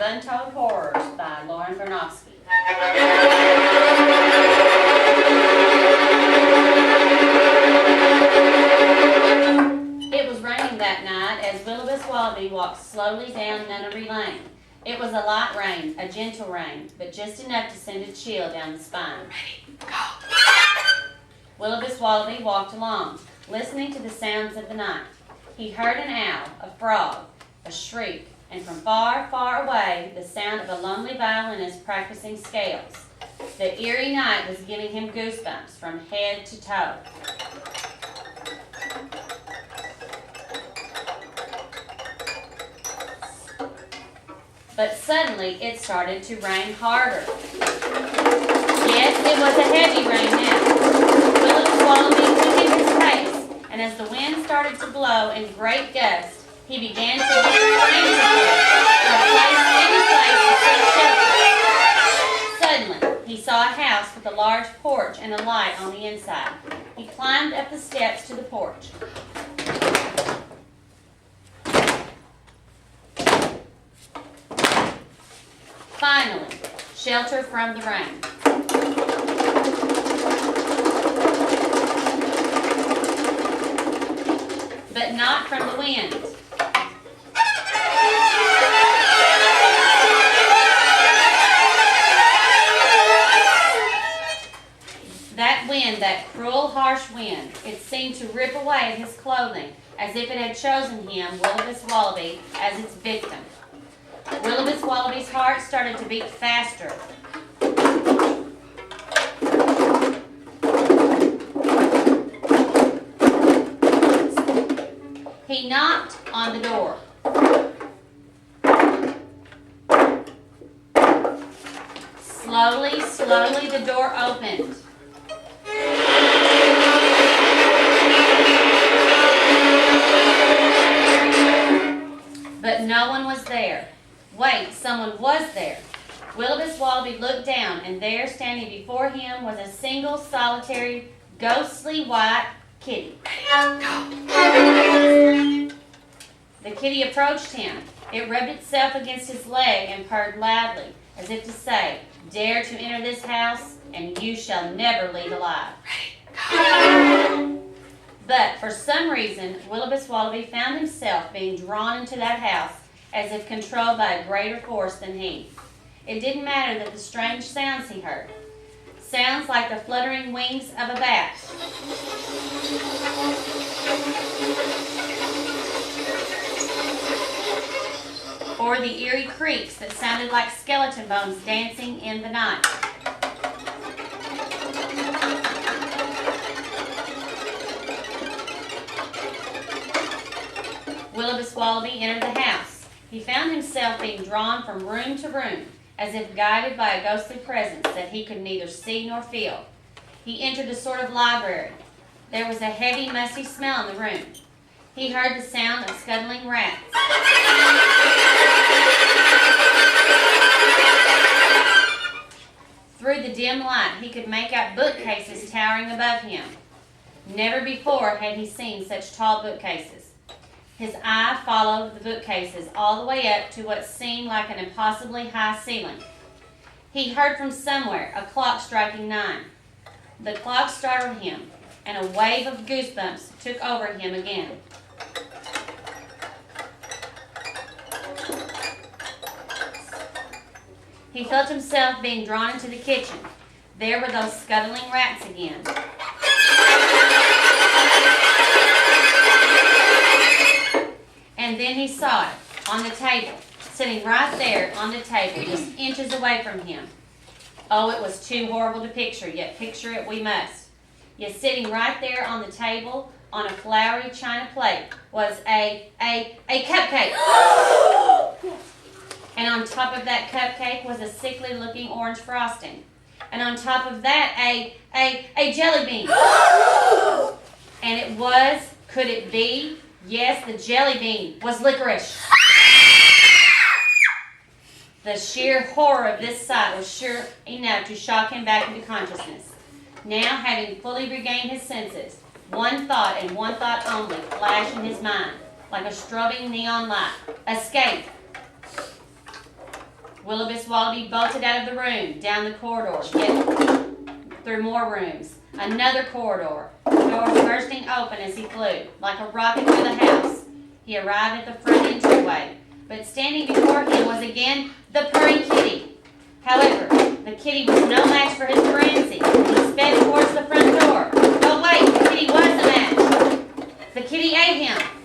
Untold Horrors by Lauren Bernofsky. It was raining that night as Willibus Wallaby walked slowly down Nunnery Lane. It was a light rain, a gentle rain, but just enough to send a chill down the spine. Ready, go! Willibus Wallaby walked along, listening to the sounds of the night. He heard an owl, a frog, a shriek, and from far, far away, the sound of a lonely violinist practicing scales. The eerie night was giving him goosebumps from head to toe. But suddenly it started to rain harder. Yes, it was a heavy rain now. Willibus Wallaby quickened his pace, and as the wind started to blow in great gusts, he began to look frantically for a place, any place to seek shelter. Suddenly, he saw a house with a large porch and a light on the inside. He climbed up the steps to the porch. Finally, shelter from the rain. But not from the wind. That wind, that cruel, harsh wind, it seemed to rip away at his clothing as if it had chosen him, Willibus Wallaby, as its victim. Willibus Wallaby's heart started to beat faster. He knocked on the door. Slowly, slowly the door opened. But no one was there. Wait, someone was there. Willibus Wallaby looked down, and there, standing before him, was a single, solitary, ghostly white kitty. The kitty approached him. It rubbed itself against his leg and purred loudly, as if to say, "Dare to enter this house, and you shall never leave alive." But for some reason, Willibus Wallaby found himself being drawn into that house as if controlled by a greater force than he. It didn't matter that the strange sounds he heard. Sounds like the fluttering wings of a bat. Or the eerie creaks that sounded like skeleton bones dancing in the night. Willibus Wallaby entered the house. He found himself being drawn from room to room, as if guided by a ghostly presence that he could neither see nor feel. He entered a sort of library. There was a heavy, musty smell in the room. He heard the sound of scuttling rats. Through the dim light, he could make out bookcases towering above him. Never before had he seen such tall bookcases. His eye followed the bookcases all the way up to what seemed like an impossibly high ceiling. He heard from somewhere a clock striking 9. The clock startled him, and a wave of goosebumps took over him again. He felt himself being drawn into the kitchen. There were those scuttling rats again. And then he saw it, on the table, sitting right there on the table, just inches away from him. Oh, it was too horrible to picture, yet picture it we must. Yet sitting right there on the table, on a flowery china plate, was a cupcake. And on top of that cupcake was a sickly-looking orange frosting. And on top of that, a jelly bean. And it was, could it be? Yes, the jelly bean was licorice. The sheer horror of this sight was sure enough to shock him back into consciousness. Now, having fully regained his senses, one thought and one thought only flashed in his mind, like a strobing neon light. Escape. Willoughby's Wallaby bolted out of the room, down the corridor, yet through more rooms. Another corridor. Doors bursting open as he flew, like a rocket through the house. He arrived at the front entryway, but standing before him was again the purring kitty. However, the kitty was no match for his frenzy. He sped towards the front door. But wait, the kitty was a match. The kitty ate him.